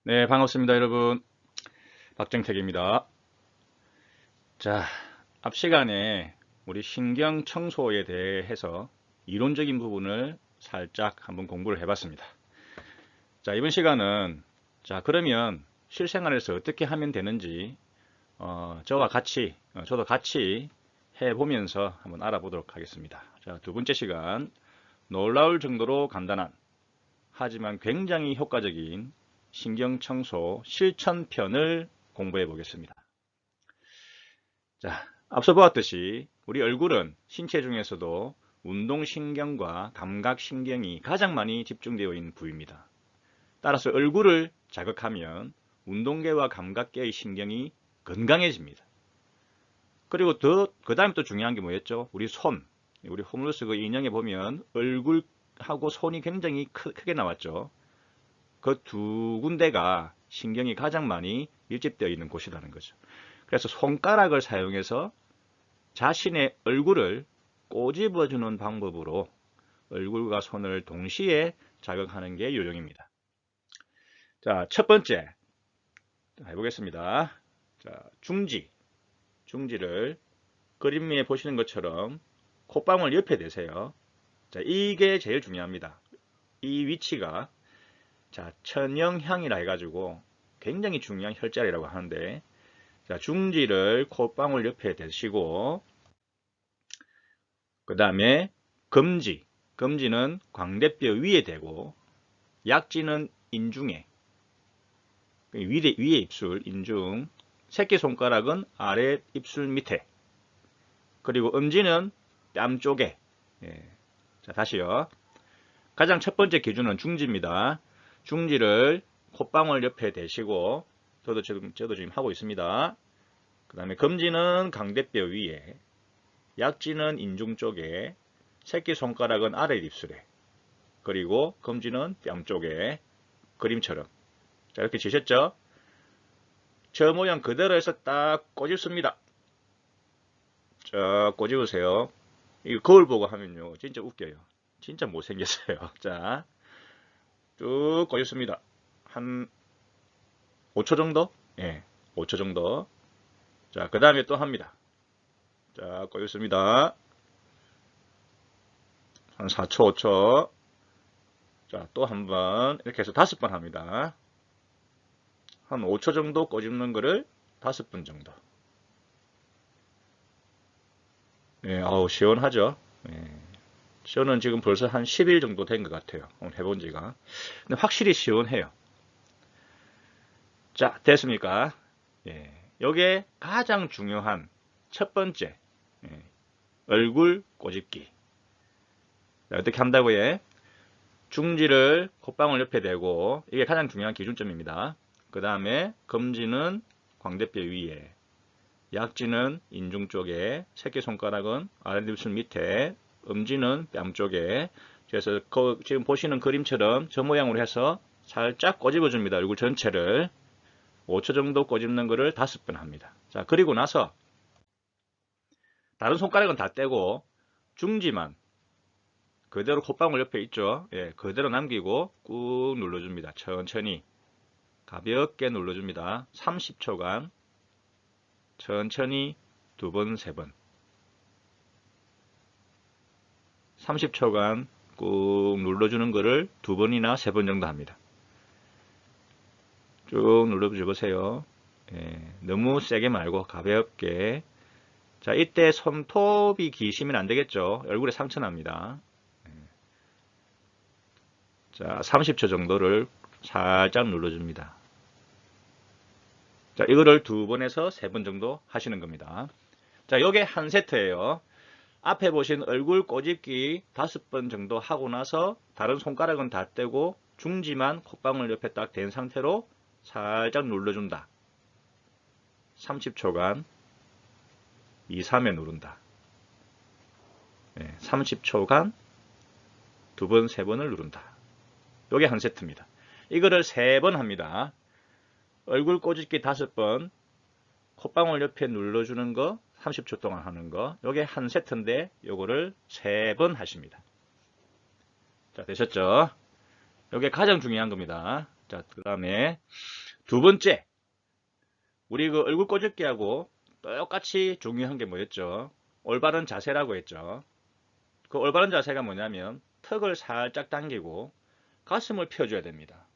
네, 반갑습니다, 여러분. 박정택입니다. 자, 앞 시간에 우리 신경 청소에 대해서 이론적인 부분을 살짝 한번 공부를 해봤습니다. 자, 이번 시간은 그러면 실생활에서 어떻게 하면 되는지 저도 같이 해보면서 한번 알아보도록 하겠습니다. 자, 두 번째 시간, 놀라울 정도로 간단한 하지만 굉장히 효과적인 신경청소 실천편을 공부해 보겠습니다. 자, 앞서 보았듯이 우리 얼굴은 신체 중에서도 운동신경과 감각신경이 가장 많이 집중되어 있는 부위입니다. 따라서 얼굴을 자극하면 운동계와 감각계의 신경이 건강해집니다. 그리고 그 다음에 또 중요한 게 뭐였죠? 우리 손, 우리 호물로스 그 인형에 보면 얼굴하고 손이 굉장히 크게 나왔죠. 그 두 군데가 신경이 가장 많이 밀집되어 있는 곳이라는 거죠. 그래서 손가락을 사용해서 자신의 얼굴을 꼬집어주는 방법으로 얼굴과 손을 동시에 자극하는 게 요령입니다. 자, 첫 번째 해보겠습니다. 자, 중지를 그림 위에 보시는 것처럼 콧방울 옆에 대세요. 자, 이게 제일 중요합니다. 이 위치가 천영향이라 해가지고 굉장히 중요한 혈자리라고 하는데, 자, 중지를 콧방울 옆에 대시고, 그 다음에 검지는 광대뼈 위에 대고, 약지는 인중에, 위에 입술, 인중, 새끼손가락은 아래 입술 밑에, 그리고 엄지는 뺨 쪽에. 자, 다시요. 가장 첫 번째 기준은 중지입니다. 중지를 콧방울 옆에 대시고, 저도 지금 하고 있습니다. 그 다음에 검지는 광대뼈 위에, 약지는 인중 쪽에, 새끼손가락은 아래 입술에, 그리고 검지는 뺨 쪽에, 그림처럼. 자, 이렇게 지셨죠? 저 모양 그대로 해서 딱 꼬집습니다. 자, 꼬집으세요. 이거 거울 보고 하면요, 진짜 웃겨요. 진짜 못생겼어요. 자, 쭉 꼬집습니다. 한 5초 정도? 예, 5초 정도. 자, 그 다음에 또 합니다. 자, 꼬집습니다. 한 4초, 5초. 자, 또 한 번. 이렇게 해서 5번 합니다. 한 5초 정도 꼬집는 거를 5번 정도. 예, 아우, 시원하죠? 예. 저는 지금 벌써 한 10일 정도 된 것 같아요. 오늘 해본 지가. 근데 확실히 시원해요. 자, 됐습니까? 예. 요게 가장 중요한 첫 번째, 예. 얼굴 꼬집기. 자, 어떻게 한다고 해? 중지를 콧방울 옆에 대고, 이게 가장 중요한 기준점입니다. 그 다음에 검지는 광대뼈 위에, 약지는 인중 쪽에, 새끼손가락은 아랫입술 밑에, 엄지는 뺨 쪽에. 그래서 지금 보시는 그림처럼 저 모양으로 해서 살짝 꼬집어줍니다. 얼굴 전체를. 5초 정도 꼬집는 거를 5번 합니다. 자, 그리고 나서 다른 손가락은 다 떼고 중지만 그대로 콧방울 옆에 있죠. 예, 그대로 남기고 꾹 눌러줍니다. 천천히 가볍게 눌러줍니다. 30초간 천천히 2번, 3번. 30초간 꾹 눌러주는 거를 2번이나 3번 정도 합니다. 쭉 눌러줘 보세요. 예, 너무 세게 말고 가볍게. 자, 이때 손톱이 기시면 안 되겠죠. 얼굴에 상처 납니다. 자, 30초 정도를 살짝 눌러줍니다. 자, 이거를 2번에서 3번 정도 하시는 겁니다. 자, 요게 한 세트예요. 앞에 보신 얼굴 꼬집기 5번 정도 하고 나서 다른 손가락은 다 떼고 중지만 콧방울 옆에 딱 댄 상태로 살짝 눌러준다. 30초간 2, 3에 누른다. 30초간 2번, 3번을 누른다. 요게 한 세트입니다. 이거를 3번 합니다. 얼굴 꼬집기 5번, 콧방울 옆에 눌러주는 거 30초 동안 하는 거. 요게 한 세트인데 요거를 3번 하십니다. 자, 되셨죠? 요게 가장 중요한 겁니다. 자, 그 다음에 두 번째, 우리 그 얼굴 꼬집기하고 똑같이 중요한 게 뭐였죠? 올바른 자세라고 했죠. 그 올바른 자세가 뭐냐면 턱을 살짝 당기고 가슴을 펴줘야 됩니다.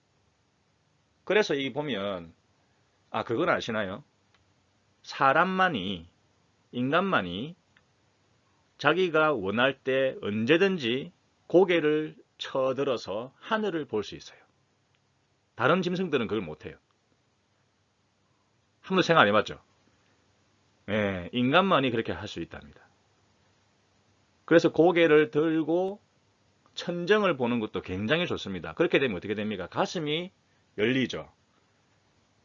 그래서 이 보면 그건 아시나요? 인간만이 자기가 원할 때 언제든지 고개를 쳐들어서 하늘을 볼 수 있어요. 다른 짐승들은 그걸 못해요. 한 번도 생각 안 해봤죠? 예, 인간만이 그렇게 할 수 있답니다. 그래서 고개를 들고 천정을 보는 것도 굉장히 좋습니다. 그렇게 되면 어떻게 됩니까? 가슴이 열리죠.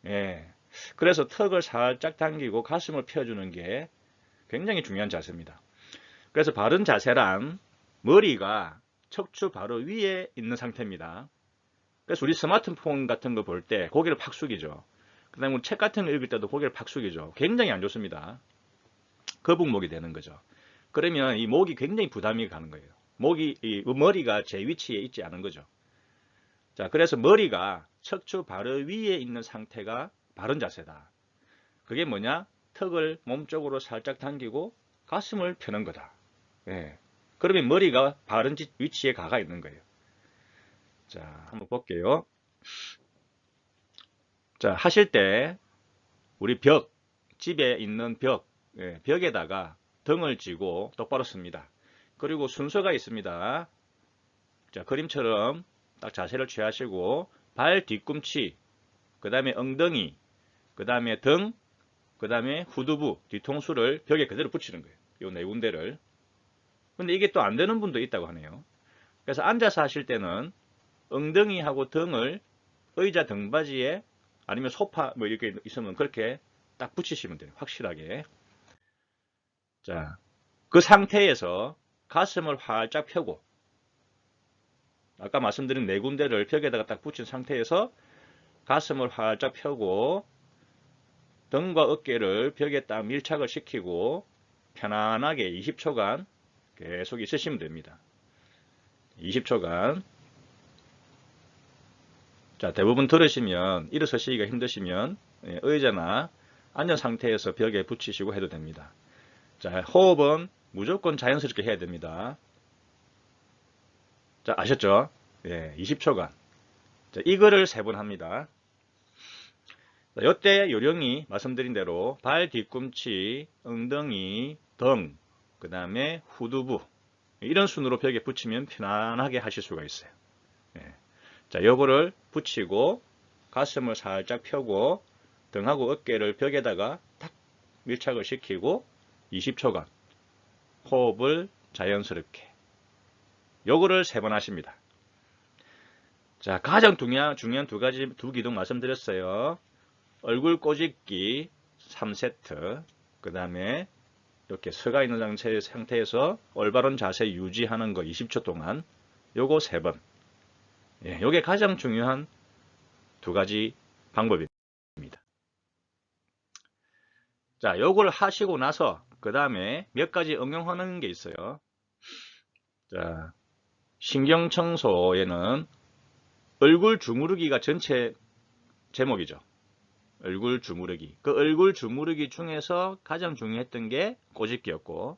예. 그래서 턱을 살짝 당기고 가슴을 펴주는 게 굉장히 중요한 자세입니다. 그래서 바른 자세란 머리가 척추 바로 위에 있는 상태입니다. 그래서 우리 스마트폰 같은 거 볼 때 고개를 팍 숙이죠. 그 다음에 책 같은 거 읽을 때도 고개를 팍 숙이죠. 굉장히 안 좋습니다. 거북목이 되는 거죠. 그러면 이 목이 굉장히 부담이 가는 거예요. 머리가 제 위치에 있지 않은 거죠. 자, 그래서 머리가 척추 바로 위에 있는 상태가 바른 자세다. 그게 뭐냐? 턱을 몸쪽으로 살짝 당기고 가슴을 펴는 거다. 예. 그러면 머리가 바른 위치에 가가 있는 거예요. 자, 한번 볼게요. 자, 하실 때 우리 집에 있는 벽에다가 등을 쥐고 똑바로 씁니다. 그리고 순서가 있습니다. 자, 그림처럼 딱 자세를 취하시고 발 뒤꿈치, 그 다음에 엉덩이, 그 다음에 등, 그 다음에 후두부, 뒤통수를 벽에 그대로 붙이는 거예요. 요 네 군데를. 근데 이게 또 안 되는 분도 있다고 하네요. 그래서 앉아서 하실 때는 엉덩이하고 등을 의자 등받이에 아니면 소파 뭐 이렇게 있으면 그렇게 딱 붙이시면 돼요. 확실하게. 자, 그 상태에서 가슴을 활짝 펴고 아까 말씀드린 네 군데를 벽에다가 딱 붙인 상태에서 가슴을 활짝 펴고 등과 어깨를 벽에 딱 밀착을 시키고 편안하게 20초간 계속 있으시면 됩니다. 20초간. 자, 대부분 들으시면 일어서시기가 힘드시면 의자나 앉은 상태에서 벽에 붙이시고 해도 됩니다. 자, 호흡은 무조건 자연스럽게 해야 됩니다. 자, 아셨죠? 예, 20초간. 자, 이거를 3번 합니다. 자, 이때 요령이 말씀드린 대로 발 뒤꿈치, 엉덩이, 등, 그 다음에 후두부 이런 순으로 벽에 붙이면 편안하게 하실 수가 있어요. 예. 자, 요거를 붙이고 가슴을 살짝 펴고 등하고 어깨를 벽에다가 탁 밀착을 시키고 20초간 호흡을 자연스럽게 요거를 3번 하십니다. 자, 가장 중요한 두 기둥 말씀드렸어요. 얼굴 꼬집기 3세트, 그 다음에 이렇게 서가 있는 상태에서 올바른 자세 유지하는 거 20초 동안 요거 3번. 예, 요게 가장 중요한 2가지 방법입니다. 자, 요걸 하시고 나서 그 다음에 몇 가지 응용하는 게 있어요. 자, 신경청소에는 얼굴 주무르기가 전체 제목이죠. 얼굴 주무르기. 그 얼굴 주무르기 중에서 가장 중요했던 게 꼬집기였고,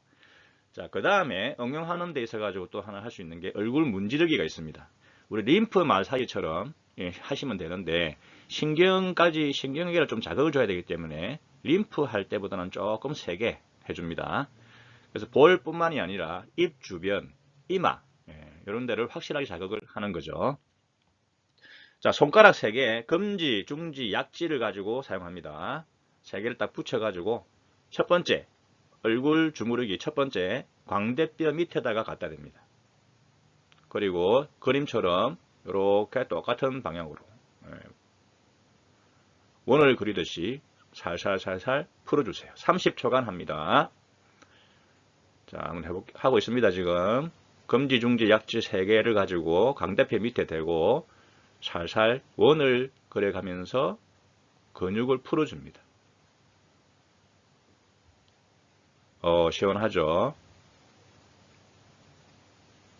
자, 그 다음에 응용하는 데 있어 가지고 또 하나 할 수 있는 게 얼굴 문지르기가 있습니다. 우리 림프 마사지처럼 하시면 되는데 신경계를 좀 자극을 줘야 되기 때문에 림프 할 때보다는 조금 세게 해줍니다. 그래서 볼뿐만이 아니라 입 주변, 이마 이런 데를 확실하게 자극을 하는 거죠. 자, 손가락 3개, 검지, 중지, 약지를 가지고 사용합니다. 3개를 딱 붙여가지고 첫 번째, 얼굴 주무르기 첫 번째, 광대뼈 밑에다가 갖다 댑니다. 그리고 그림처럼 이렇게 똑같은 방향으로 원을 그리듯이 살살살살 풀어주세요. 30초간 합니다. 자, 한번 하고 있습니다. 지금 검지, 중지, 약지 3개를 가지고 광대뼈 밑에 대고 살살 원을 그려가면서 근육을 풀어줍니다. 시원하죠?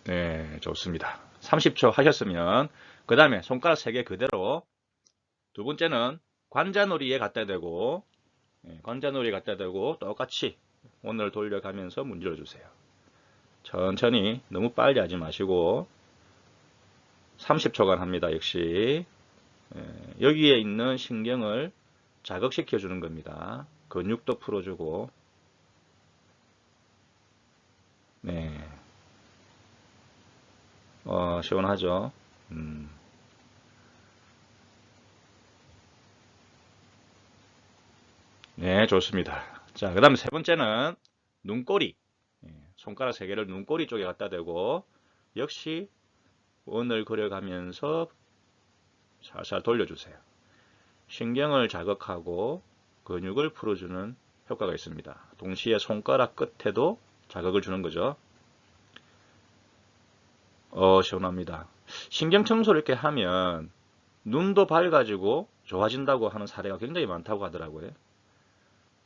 네, 좋습니다. 30초 하셨으면 그 다음에 손가락 3개 그대로 두 번째는 관자놀이에 갖다 대고, 관자놀이에 갖다 대고 똑같이 원을 돌려가면서 문질러 주세요. 천천히, 너무 빨리 하지 마시고 30초간 합니다. 역시 여기에 있는 신경을 자극시켜 주는 겁니다. 근육도 풀어주고. 네, 시원하죠. 네, 좋습니다. 자, 그 다음에 세 번째는 눈꼬리. 손가락 세 개를 눈꼬리 쪽에 갖다 대고 역시 원을 그려가면서 살살 돌려주세요. 신경을 자극하고 근육을 풀어주는 효과가 있습니다. 동시에 손가락 끝에도 자극을 주는 거죠. 시원합니다. 신경 청소를 이렇게 하면 눈도 밝아지고 좋아진다고 하는 사례가 굉장히 많다고 하더라고요.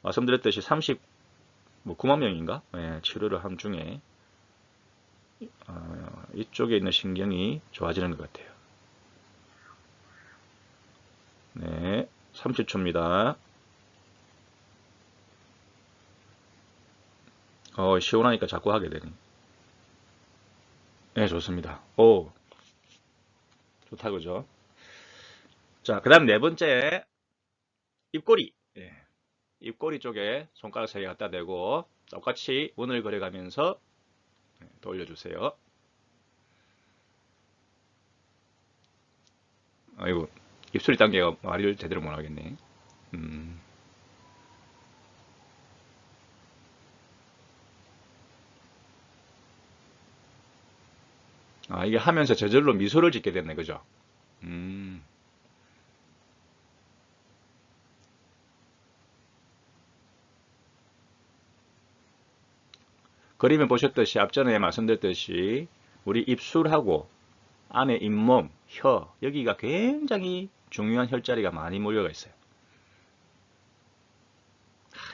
말씀드렸듯이 39만 명인가? 치료를 한 중에 이쪽에 있는 신경이 좋아지는 것 같아요. 네, 30초입니다. 시원하니까 자꾸 하게 되니. 네, 좋습니다. 오, 좋다, 그죠? 자, 그 다음 네 번째, 입꼬리. 입꼬리 쪽에 손가락 3개 갖다 대고 똑같이 원을 그려가면서 돌려주세요. 아이고, 입술이 당겨가 말을 제대로 못하겠네. 이게 하면서 저절로 미소를 짓게 됐네, 그죠? 그림에 보셨듯이 앞전에 말씀드렸듯이 우리 입술하고 안에 잇몸, 혀 여기가 굉장히 중요한 혈자리가 많이 몰려가 있어요.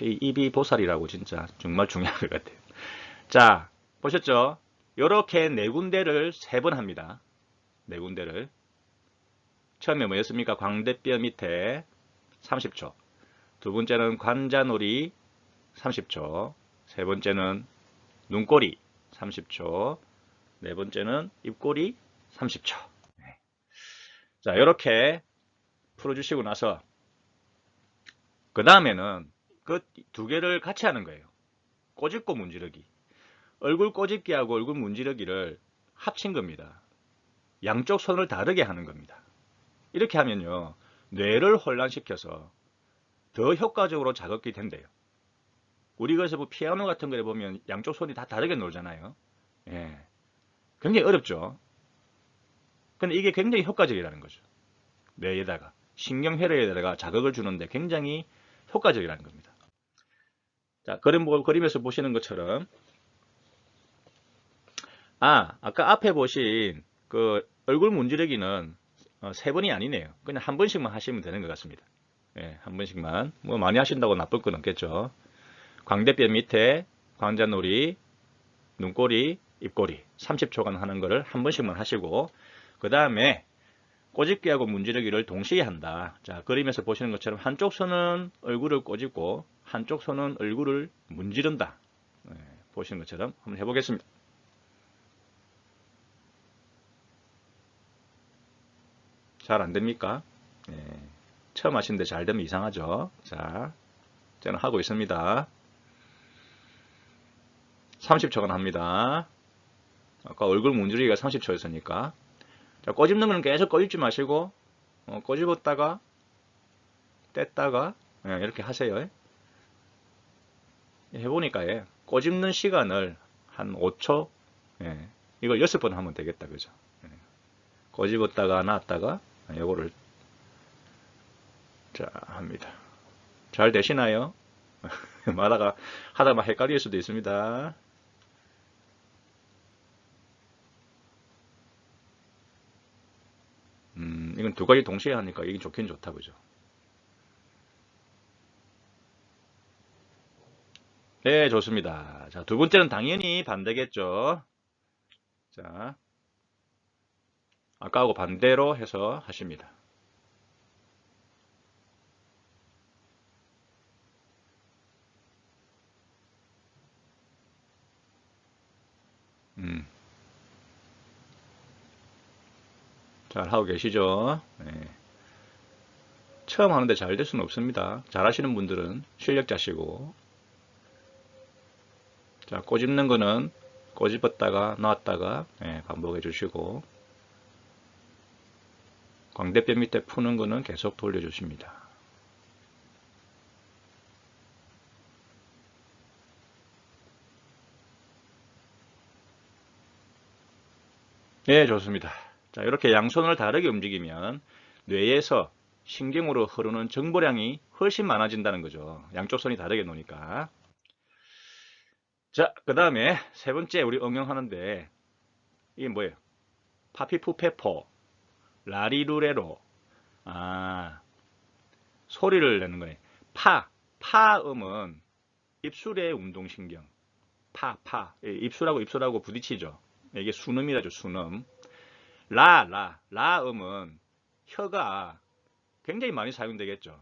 이 입이 보살이라고 진짜 정말 중요한 것 같아요. 자, 보셨죠? 이렇게 네 군데를 3번 합니다. 네 군데를. 처음에 뭐였습니까? 광대뼈 밑에 30초. 두 번째는 관자놀이 30초. 세 번째는 눈꼬리 30초. 네 번째는 입꼬리 30초. 자, 이렇게 풀어주시고 나서 그 다음에는 그 두 개를 같이 하는 거예요. 꼬집고 문지르기. 얼굴 꼬집기하고 얼굴 문지르기를 합친 겁니다. 양쪽 손을 다르게 하는 겁니다. 이렇게 하면요, 뇌를 혼란시켜서 더 효과적으로 자극이 된대요. 우리 그래서 뭐 피아노 같은 거에 보면 양쪽 손이 다 다르게 놀잖아요. 굉장히 어렵죠. 근데 이게 굉장히 효과적이라는 거죠. 뇌에다가 신경회로에다가 자극을 주는데 굉장히 효과적이라는 겁니다. 자, 그림에서 보시는 것처럼 아까 앞에 보신 그 얼굴 문지르기는 3번이 아니네요. 그냥 한 번씩만 하시면 되는 것 같습니다. 한 번씩만. 뭐 많이 하신다고 나쁠 건 없겠죠. 광대뼈 밑에 관자놀이, 눈꼬리, 입꼬리 30초간 하는 거를 한 번씩만 하시고 그 다음에 꼬집기하고 문지르기를 동시에 한다. 자, 그림에서 보시는 것처럼 한쪽 손은 얼굴을 꼬집고 한쪽 손은 얼굴을 문지른다. 보시는 것처럼 한번 해보겠습니다. 잘 안됩니까? 처음 하시는데 잘 되면 이상하죠. 자, 저는 하고 있습니다. 30초간 합니다. 아까 얼굴 문지르기가 30초였으니까. 자, 꼬집는 거는 계속 꼬집지 마시고, 꼬집었다가, 뗐다가, 이렇게 하세요. 해보니까, 꼬집는 시간을 한 5초, 이걸 6번 하면 되겠다, 그죠? 꼬집었다가, 놨다가, 요거를, 자, 합니다. 잘 되시나요? 하다가 막 헷갈릴 수도 있습니다. 이건 두 가지 동시에 하니까 이게 좋긴 좋다, 그죠? 네, 좋습니다. 자, 두 번째는 당연히 반대겠죠. 자, 아까하고 반대로 해서 하십니다. 잘 하고 계시죠? 네. 처음 하는데 잘 될 수는 없습니다. 잘 하시는 분들은 실력자시고. 자, 꼬집는 거는 꼬집었다가 놨다가 반복해 주시고, 광대뼈 밑에 푸는 거는 계속 돌려주십니다. 네, 좋습니다. 자, 이렇게 양손을 다르게 움직이면 뇌에서 신경으로 흐르는 정보량이 훨씬 많아진다는 거죠. 양쪽 손이 다르게 노니까. 자, 그 다음에 세 번째 우리 응용하는데, 이게 뭐예요? 파피푸페포, 라리루레로. 소리를 내는 거네. 파음은 입술의 운동신경. 입술하고 부딪히죠. 이게 순음이라죠, 순음. 라음은 혀가 굉장히 많이 사용되겠죠.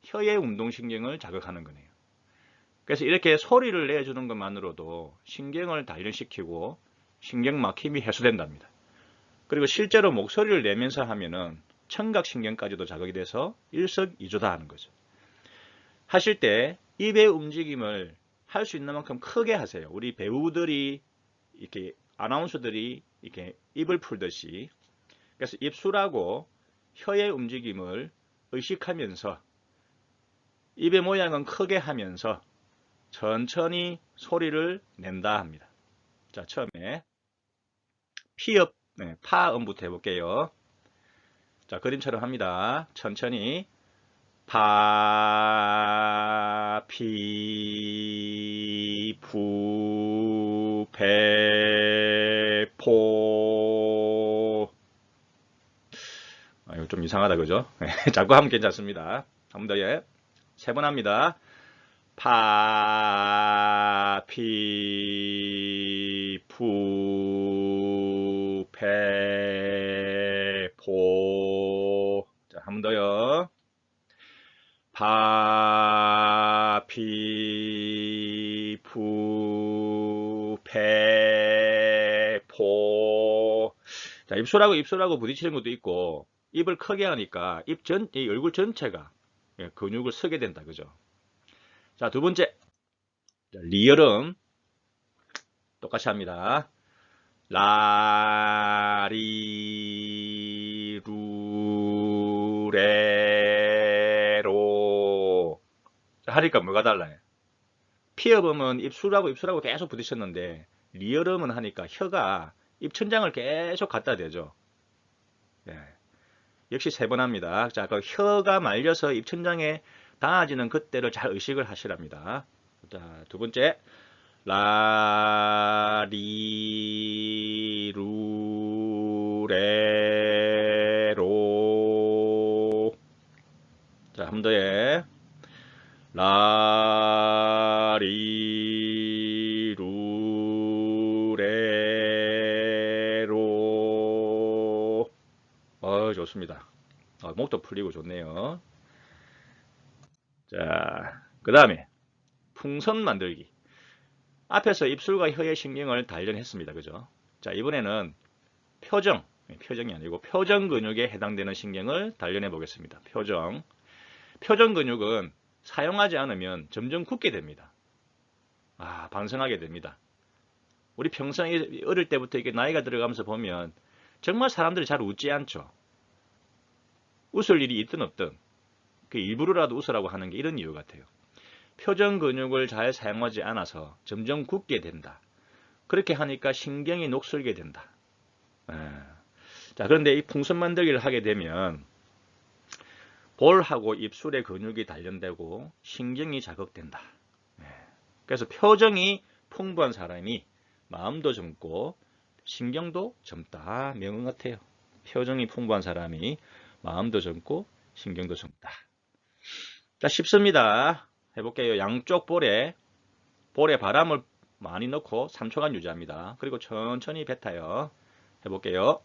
혀의 운동신경을 자극하는 거네요. 그래서 이렇게 소리를 내주는 것만으로도 신경을 단련시키고 신경 막힘이 해소된답니다. 그리고 실제로 목소리를 내면서 하면은 청각신경까지도 자극이 돼서 일석이조다 하는 거죠. 하실 때 입의 움직임을 할 수 있는 만큼 크게 하세요. 우리 배우들이 이렇게 아나운서들이 이렇게 입을 풀듯이. 그래서 입술하고 혀의 움직임을 의식하면서 입의 모양은 크게 하면서 천천히 소리를 낸다 합니다. 자, 처음에 피읍, 파음부터 해볼게요. 자, 그림처럼 합니다. 천천히 파, 피, 부, 배, 포. 이거 좀 이상하다, 그죠? 자꾸 하면 괜찮습니다. 한 번 더, 예. 세 번 합니다. 파, 피, 부, 배, 포. 자, 한 번 더요. 파, 피, 부, 배, 포. 자, 입술하고 부딪히는 것도 있고, 입을 크게 하니까 이 얼굴 전체가 근육을 쓰게 된다, 그죠? 자, 두 번째. 리얼음. 똑같이 합니다. 라리, 루, 레, 로. 하니까 뭐가 달라요? 피어음은 입술하고 계속 부딪혔는데, 리얼음은 하니까 혀가 입천장을 계속 갖다 대죠. 네. 역시 세 번 합니다. 자, 그 혀가 말려서 입천장에 닿아지는 그때를 잘 의식을 하시랍니다. 자, 두 번째. 라리, 루, 레, 로. 자, 한 번 더에. 라리, 루, 레, 로. 좋습니다. 목도 풀리고 좋네요. 자, 그 다음에 풍선 만들기. 앞에서 입술과 혀의 신경을 단련했습니다. 그죠? 자, 이번에는 표정이 아니고 표정 근육에 해당되는 신경을 단련해 보겠습니다. 표정 근육은 사용하지 않으면 점점 굳게 됩니다. 반성하게 됩니다. 우리 평소에 어릴 때부터 이렇게 나이가 들어가면서 보면 정말 사람들이 잘 웃지 않죠. 웃을 일이 있든 없든 그 일부러라도 웃으라고 하는 게 이런 이유 같아요. 표정 근육을 잘 사용하지 않아서 점점 굳게 된다. 그렇게 하니까 신경이 녹슬게 된다. 자, 그런데 이 풍선 만들기를 하게 되면 볼하고 입술의 근육이 단련되고 신경이 자극된다. 그래서 표정이 풍부한 사람이 마음도 젊고 신경도 젊다. 명언 같아요. 표정이 풍부한 사람이 마음도 젊고 신경도 젊다. 자, 쉽습니다. 해볼게요. 양쪽 볼에 바람을 많이 넣고 3초간 유지합니다. 그리고 천천히 뱉어요. 해볼게요.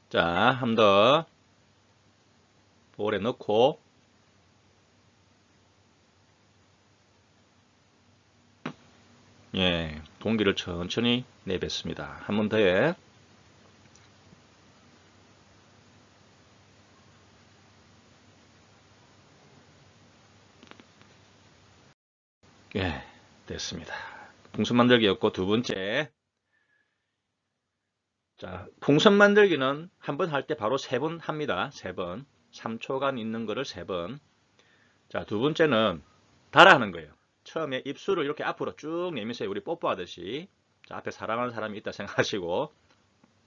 자, 한 번 더 볼에 넣고 예, 동기를 천천히 내뱉습니다. 한 번 더에. 예, 됐습니다. 풍선 만들기였고, 두 번째. 자, 풍선 만들기는 한 번 할 때 바로 3번 합니다. 3번. 3초간 있는 거를 3번. 자, 두 번째는 달아 하는 거예요. 처음에 입술을 이렇게 앞으로 쭉 내미세요. 우리 뽀뽀하듯이. 자, 앞에 사랑하는 사람이 있다 생각하시고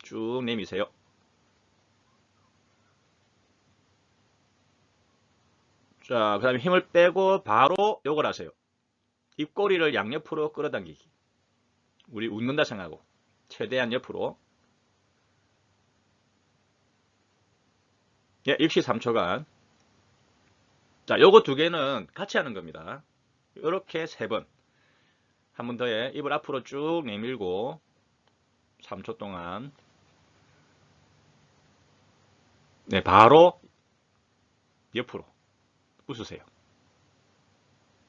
쭉 내미세요. 자, 그 다음에 힘을 빼고 바로 요걸 하세요. 입꼬리를 양옆으로 끌어당기기. 우리 웃는다 생각하고 최대한 옆으로. 예, 역시 3초간. 자, 요거 두 개는 같이 하는 겁니다. 이렇게 3번. 한 번 더에 입을 앞으로 쭉 내밀고 3초 동안. 네, 바로 옆으로 웃으세요.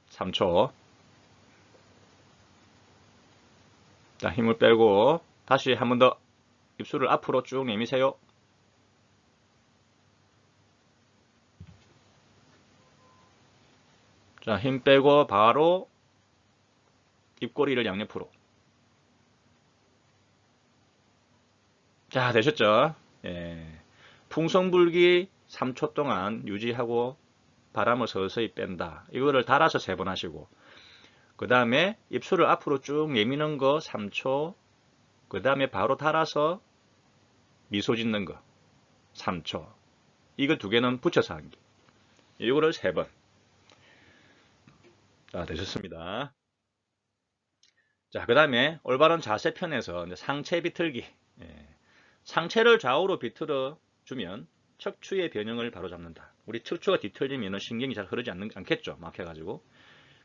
3초. 자, 힘을 빼고 다시 한 번 더 입술을 앞으로 쭉 내미세요. 자, 힘 빼고 바로 입꼬리를 양옆으로. 자, 되셨죠? 예. 풍성불기 3초 동안 유지하고 바람을 서서히 뺀다. 이거를 달아서 3번 하시고, 그 다음에 입술을 앞으로 쭉 내미는 거 3초, 그 다음에 바로 달아서 미소 짓는 거 3초. 이거 두 개는 붙여서 한 게. 이거를 3번. 자, 되셨습니다. 자, 그 다음에 올바른 자세 편에서 이제 상체 비틀기. 예. 상체를 좌우로 비틀어 주면 척추의 변형을 바로잡는다. 우리 척추가 뒤틀리면 신경이 잘 흐르지 않겠죠. 막혀가지고.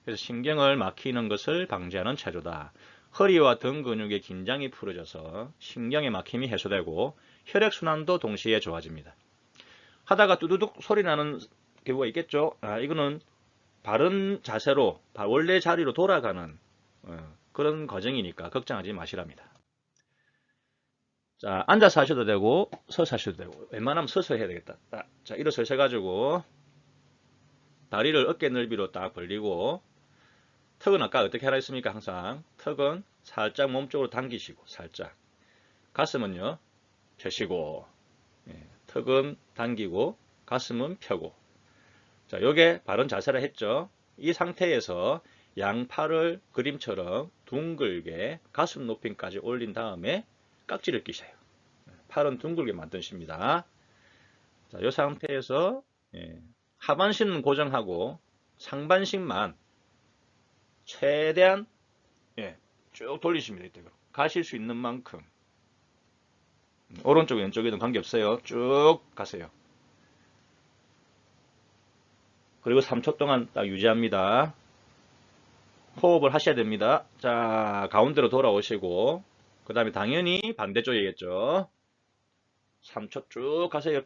그래서 신경을 막히는 것을 방지하는 체조다. 허리와 등 근육의 긴장이 풀어져서 신경의 막힘이 해소되고 혈액순환도 동시에 좋아집니다. 하다가 뚜두둑 소리 나는 경우가 있겠죠. 이거는 바른 자세로 원래 자리로 돌아가는 그런 과정이니까 걱정하지 마시랍니다. 자, 앉아서 하셔도 되고 서서 하셔도 되고 웬만하면 서서 해야 되겠다. 자, 일어서셔가지고 다리를 어깨 넓이로 딱 벌리고 턱은 아까 어떻게 하라 했습니까? 항상 턱은 살짝 몸쪽으로 당기시고 살짝 가슴은요 펴시고 턱은 당기고 가슴은 펴고 자, 요게 바른 자세라 했죠. 이 상태에서 양팔을 그림처럼 둥글게 가슴 높이까지 올린 다음에 깍지를 끼세요. 팔은 둥글게 만드십니다. 자, 이 상태에서 하반신은 고정하고 상반신만 최대한 쭉 돌리십니다. 이때로. 가실 수 있는 만큼 오른쪽 왼쪽에는 관계없어요. 쭉 가세요. 그리고 3초 동안 딱 유지합니다. 호흡을 하셔야 됩니다. 자, 가운데로 돌아오시고 그 다음에 당연히 반대쪽이겠죠. 3초 쭉 가세요.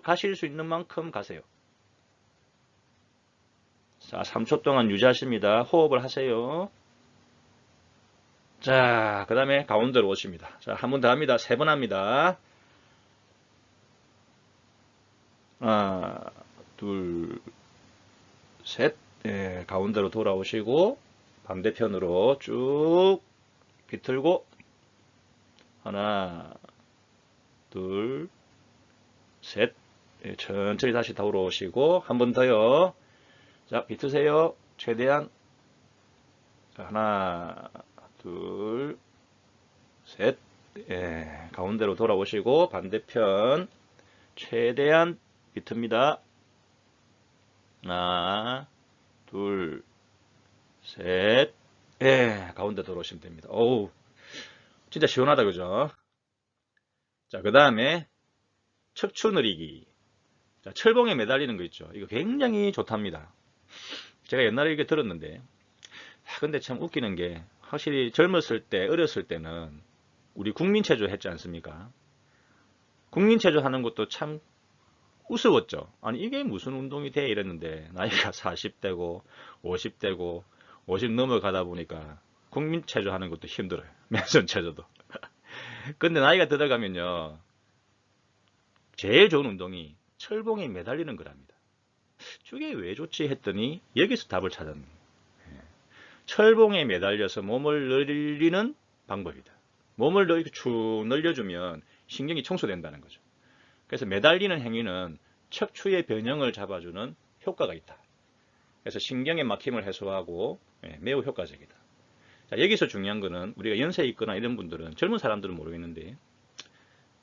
가실 수 있는 만큼 가세요. 자, 3초 동안 유지하십니다. 호흡을 하세요. 자, 그 다음에 가운데로 오십니다. 자, 한 번 더 합니다. 3번 합니다. 하나, 둘, 셋. 가운데로 돌아오시고 반대편으로 쭉 비틀고 하나, 둘, 셋. 천천히 다시 돌아오시고 한 번 더요. 자, 비트세요. 최대한. 자, 하나, 둘, 셋. 가운데로 돌아오시고 반대편 최대한 비트입니다. 하나, 둘, 셋. 가운데 돌아오시면 됩니다. 어우, 진짜 시원하다, 그죠? 자, 그 다음에 척추 늘리기. 자, 철봉에 매달리는 거 있죠. 이거 굉장히 좋답니다. 제가 옛날에 이게 들었는데, 근데 참 웃기는 게, 확실히 젊었을 때, 어렸을 때는 우리 국민체조 했지 않습니까? 국민체조 하는 것도 참 우스웠죠. 아니, 이게 무슨 운동이 돼? 이랬는데, 나이가 40대고, 50대고, 50 넘어가다 보니까, 국민체조 하는 것도 힘들어요. 맨손체조도. 근데 나이가 들어가면요. 제일 좋은 운동이 철봉에 매달리는 거랍니다. 저게 왜 좋지 했더니 여기서 답을 찾았네요. 철봉에 매달려서 몸을 늘리는 방법이다. 몸을 이렇게 쭉 늘려주면 신경이 청소된다는 거죠. 그래서 매달리는 행위는 척추의 변형을 잡아주는 효과가 있다. 그래서 신경의 막힘을 해소하고 매우 효과적이다. 자, 여기서 중요한 거는 우리가 연세 있거나 이런 분들은 젊은 사람들은 모르겠는데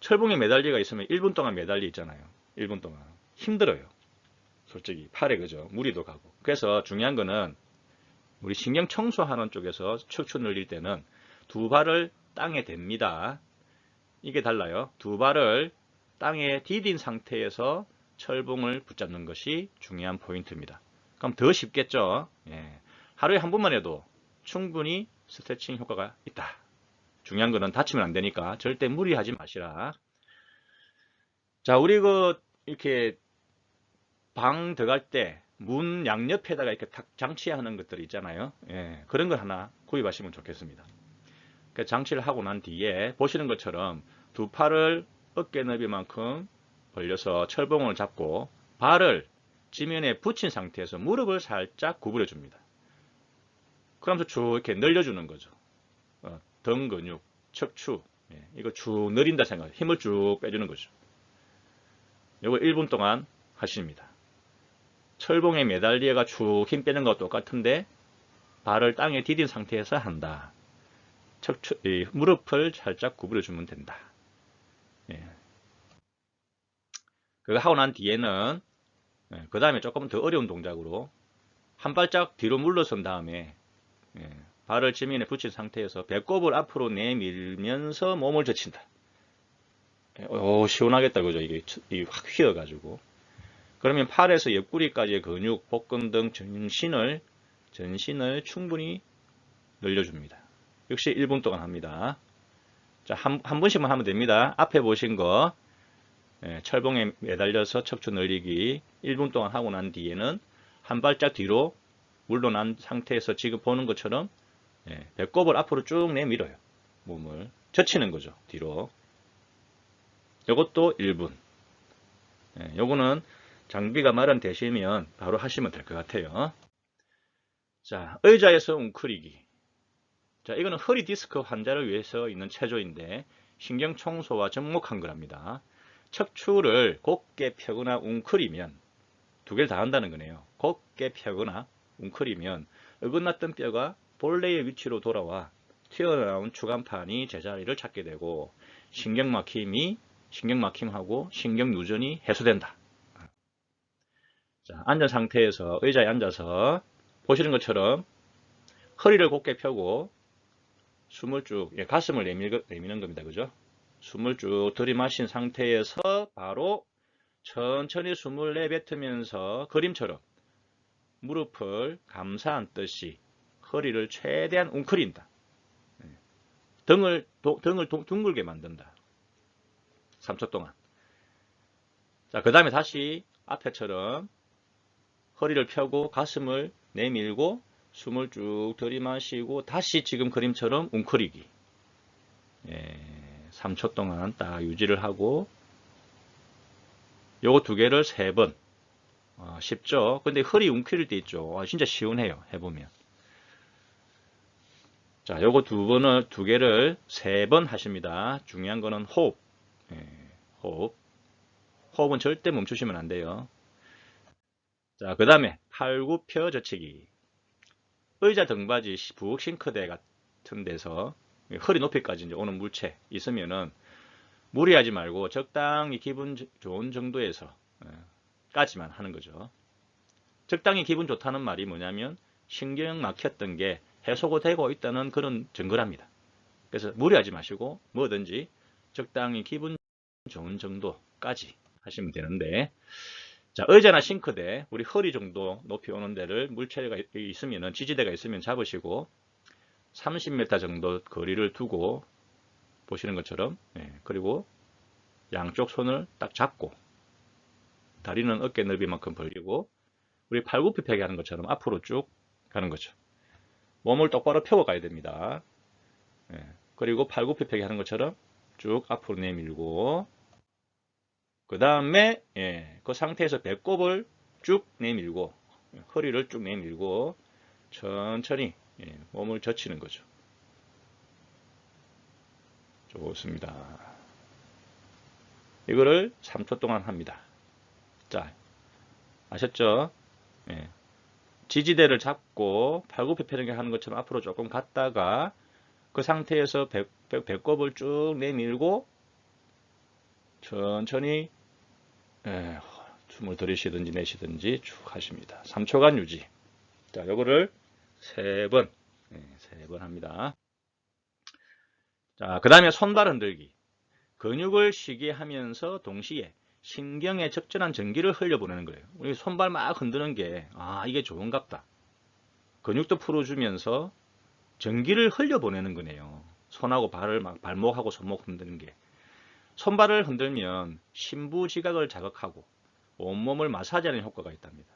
철봉에 매달리가 있으면 1분 동안 매달려 있잖아요. 1분 동안. 힘들어요. 솔직히 팔에 그죠. 무리도 가고. 그래서 중요한 거는 우리 신경 청소하는 쪽에서 척추 늘릴 때는 두 발을 땅에 댑니다. 이게 달라요. 두 발을 땅에 디딘 상태에서 철봉을 붙잡는 것이 중요한 포인트입니다. 그럼 더 쉽겠죠. 예. 하루에 한 번만 해도 충분히 스트레칭 효과가 있다. 중요한 거는 다치면 안 되니까 절대 무리하지 마시라. 자, 우리 이렇게 방 들어갈 때 문 양옆에다가 이렇게 탁 장치하는 것들 있잖아요. 예, 그런 걸 하나 구입하시면 좋겠습니다. 그 장치를 하고 난 뒤에 보시는 것처럼 두 팔을 어깨 너비만큼 벌려서 철봉을 잡고 발을 지면에 붙인 상태에서 무릎을 살짝 구부려 줍니다. 그러면서 쭉 이렇게 늘려주는 거죠. 등 근육, 척추, 이거 쭉 늘린다 생각, 힘을 쭉 빼주는 거죠. 이거 1분 동안 하십니다. 철봉에 매달려가 쭉 힘 빼는 것과 똑같은데 발을 땅에 디딘 상태에서 한다. 무릎을 살짝 구부려 주면 된다. 그거 하고 난 뒤에는 그 다음에 조금 더 어려운 동작으로 한 발짝 뒤로 물러선 다음에 발을 지면에 붙인 상태에서 배꼽을 앞으로 내밀면서 몸을 젖힌다. 오, 시원하겠다 그죠? 이게 확 휘어가지고. 그러면 팔에서 옆구리까지의 근육, 복근 등 전신을 충분히 늘려줍니다. 역시 1분 동안 합니다. 자, 한 번씩만 하면 됩니다. 앞에 보신 거 철봉에 매달려서 척추 늘리기 1분 동안 하고 난 뒤에는 한 발짝 뒤로 물러난 상태에서 지금 보는 것처럼 배꼽을 앞으로 쭉 내밀어요. 몸을 젖히는 거죠. 뒤로. 이것도 1분. 요거는 장비가 마련되시면 바로 하시면 될 것 같아요. 자, 의자에서 웅크리기. 자, 이거는 허리 디스크 환자를 위해서 있는 체조인데 신경 청소와 접목한 거랍니다. 척추를 곧게 펴거나 웅크리면 두 개를 다 한다는 거네요. 곧게 펴거나 웅크리면 어긋났던 뼈가 본래의 위치로 돌아와 튀어나온 추간판이 제자리를 찾게 되고 신경막힘하고 신경유전이 해소된다. 자, 앉은 상태에서 의자에 앉아서 보시는 것처럼 허리를 곧게 펴고 숨을 쭉, 가슴을 내미는 겁니다. 그죠? 숨을 쭉 들이마신 상태에서 바로 천천히 숨을 내뱉으면서 그림처럼 무릎을 감싸 안듯이 허리를 최대한 웅크린다. 등을 둥글게 만든다. 3초 동안. 자, 그 다음에 다시 앞에처럼 허리를 펴고 가슴을 내밀고 숨을 쭉 들이마시고 다시 지금 그림처럼 웅크리기. 3초 동안 딱 유지를 하고 요거 두 개를 3번. 쉽죠? 근데 허리 웅크릴 때 있죠. 진짜 시원해요. 해보면. 자, 요거 두 개를 3번 하십니다. 중요한 거는 호흡. 호흡은 절대 멈추시면 안 돼요. 자, 그 다음에 팔굽혀 젖히기. 의자 등받이 부엌 싱크대 같은 데서 허리 높이까지 이제 오는 물체 있으면은 무리하지 말고 적당히 기분 좋은 정도에서 까지만 하는 거죠. 적당히 기분 좋다는 말이 뭐냐면 신경 막혔던 게 해소가 되고 있다는 그런 증거랍니다. 그래서 무리하지 마시고 뭐든지 적당히 기분 좋은 정도까지 하시면 되는데, 자, 의자나 싱크대 우리 허리 정도 높이 오는 데를 물체가 있으면 지지대가 있으면 잡으시고 30m 정도 거리를 두고 보시는 것처럼 그리고 양쪽 손을 딱 잡고 다리는 어깨 너비만큼 벌리고 우리 팔굽혀펴기 하는 것처럼 앞으로 쭉 가는 거죠. 몸을 똑바로 펴고 가야 됩니다. 그리고 팔굽혀펴기 하는 것처럼 쭉 앞으로 내밀고, 그 다음에 그 상태에서 배꼽을 쭉 내밀고, 허리를 쭉 내밀고 천천히 몸을 젖히는 거죠. 좋습니다. 이거를 3초 동안 합니다. 자, 아셨죠? 지지대를 잡고 팔굽혀펴기 하는 것처럼 앞으로 조금 갔다가 그 상태에서 배꼽을 쭉 내밀고 천천히 숨을 들이쉬든지 내쉬든지 쭉 하십니다. 3초간 유지. 자, 요거를 3번 합니다. 자, 그 다음에 손발 흔들기. 근육을 쉬게 하면서 동시에 신경에 적절한 전기를 흘려보내는 거예요. 우리 손발 막 흔드는 게, 이게 좋은갑다. 근육도 풀어주면서 전기를 흘려보내는 거네요. 손하고 발을 발목하고 손목 흔드는 게. 손발을 흔들면 심부지각을 자극하고 온몸을 마사지하는 효과가 있답니다.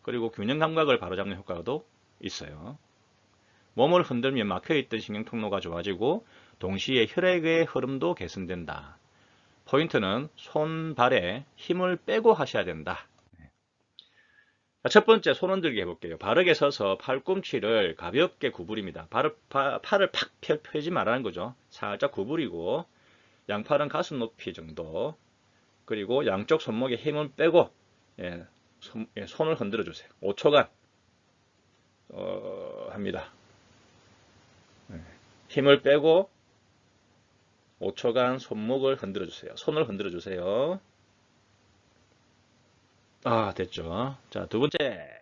그리고 균형 감각을 바로잡는 효과도 있어요. 몸을 흔들면 막혀있던 신경통로가 좋아지고 동시에 혈액의 흐름도 개선된다. 포인트는 손발에 힘을 빼고 하셔야 된다. 첫 번째, 손 흔들기 해볼게요. 바르게 서서 팔꿈치를 가볍게 구부립니다. 팔을 팍 펴지 말라는 거죠. 살짝 구부리고 양팔은 가슴 높이 정도, 그리고 양쪽 손목에 힘을 빼고 손을 흔들어 주세요. 5초간 합니다. 힘을 빼고 5초간 손목을 흔들어 주세요. 손을 흔들어 주세요. 됐죠. 자, 두 번째.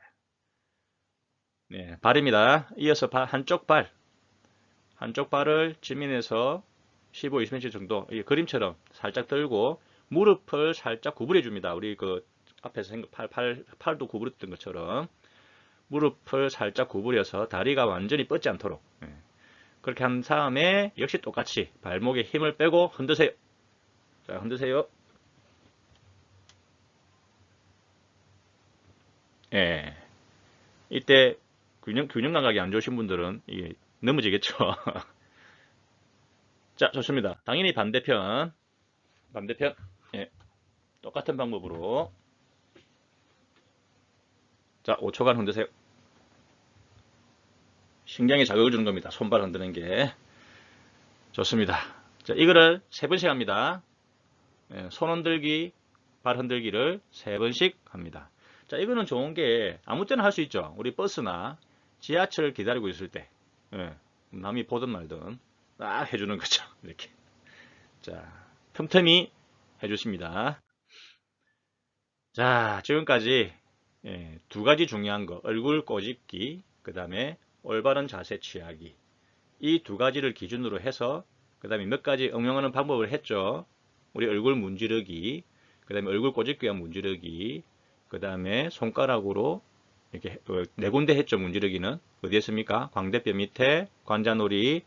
발입니다. 이어서 한쪽 발을 지면에서 15, 20cm 정도 그림처럼 살짝 들고 무릎을 살짝 구부려 줍니다. 우리 그 앞에서 팔도 구부렸던 것처럼 무릎을 살짝 구부려서 다리가 완전히 뻗지 않도록 그렇게 한 다음에 역시 똑같이 발목에 힘을 빼고 흔드세요. 자, 흔드세요. 이때 균형 감각이 안 좋으신 분들은 이게 넘어지겠죠. 자, 좋습니다. 당연히 반대편 똑같은 방법으로 자, 5초간 흔드세요. 신경에 자극을 주는 겁니다. 손발 흔드는 게. 좋습니다. 자, 이거를 3번씩 합니다. 손 흔들기, 발 흔들기를 3번씩 합니다. 자, 이거는 좋은 게 아무 때나 할 수 있죠. 우리 버스나 지하철 기다리고 있을 때 남이 보든 말든 딱 해주는 거죠. 이렇게. 자, 틈틈이 해주십니다. 자, 지금까지 두 가지 중요한 거, 얼굴 꼬집기, 그 다음에 올바른 자세 취하기, 이 두 가지를 기준으로 해서 그 다음에 몇 가지 응용하는 방법을 했죠. 우리 얼굴 문지르기, 그 다음에 얼굴 꼬집기와 문지르기, 그 다음에 손가락으로 이렇게 4군데 했죠. 문지르기는 어디 했습니까? 광대뼈 밑에, 관자놀이,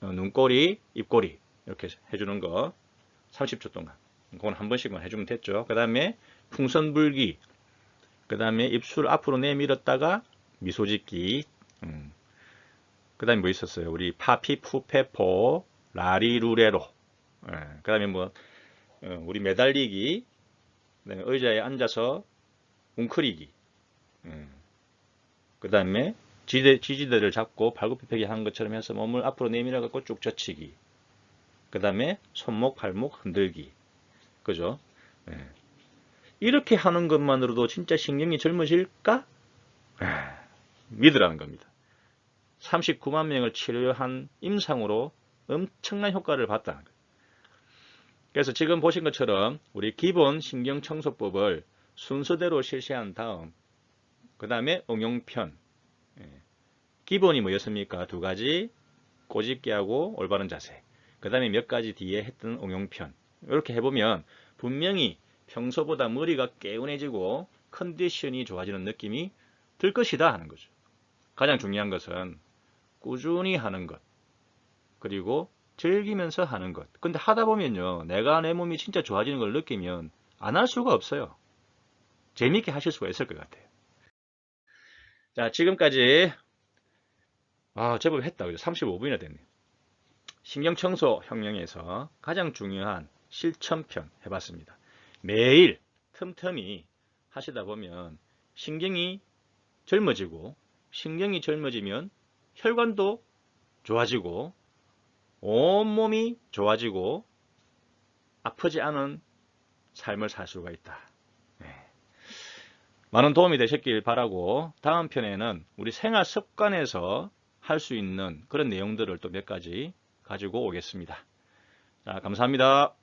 눈꼬리, 입꼬리 이렇게 해주는 거 30초 동안 그건 한 번씩만 해주면 됐죠. 그 다음에 풍선 불기, 그 다음에 입술 앞으로 내밀었다가 미소 짓기, 그 다음에 뭐 있었어요? 우리 파피, 푸페포, 라리루레로, 그 다음에 뭐 우리 매달리기, 그다음에 의자에 앉아서 웅크리기, 그 다음에 지지대를 잡고 발굽혀펴기 하는 것처럼 해서 몸을 앞으로 내밀어 갖고 쭉 젖히기, 그 다음에 손목, 발목 흔들기, 그죠? 이렇게 하는 것만으로도 진짜 신경이 젊어질까? 믿으라는 겁니다. 39만 명을 치료한 임상으로 엄청난 효과를 봤다는 거예요. 그래서 지금 보신 것처럼 우리 기본 신경청소법을 순서대로 실시한 다음 그 다음에 응용편, 기본이 뭐였습니까? 2가지, 꼬집기하고 올바른 자세, 그 다음에 몇 가지 뒤에 했던 응용편, 이렇게 해보면 분명히 평소보다 머리가 개운해지고 컨디션이 좋아지는 느낌이 들 것이다 하는 거죠. 가장 중요한 것은 꾸준히 하는 것, 그리고 즐기면서 하는 것. 근데 하다 보면요, 내가 내 몸이 진짜 좋아지는 걸 느끼면 안 할 수가 없어요. 재미있게 하실 수가 있을 것 같아요. 자, 지금까지 제법 했다. 그죠? 35분이나 됐네요. 신경청소 혁명에서 가장 중요한 실천편 해봤습니다. 매일 틈틈이 하시다 보면 신경이 젊어지고, 신경이 젊어지면 혈관도 좋아지고 온몸이 좋아지고 아프지 않은 삶을 살 수가 있다. 많은 도움이 되셨길 바라고, 다음 편에는 우리 생활 습관에서 할 수 있는 그런 내용들을 또 몇 가지 가지고 오겠습니다. 자, 감사합니다.